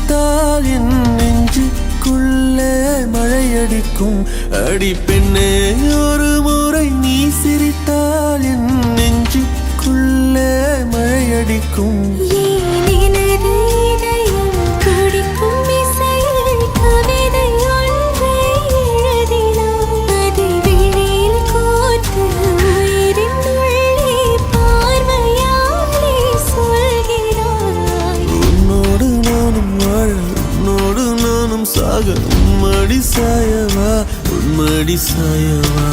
சிரித்தால் என் நெஞ்சுக்குள்ளே மழையடிக்கும். அடி பெண்ணே, ஒரு முறை நீ சிரித்தால் என் நெஞ்சுக்குள்ளே மழையடிக்கும். சாக உம்மடி சாயவா, உம்மடி சாயவா.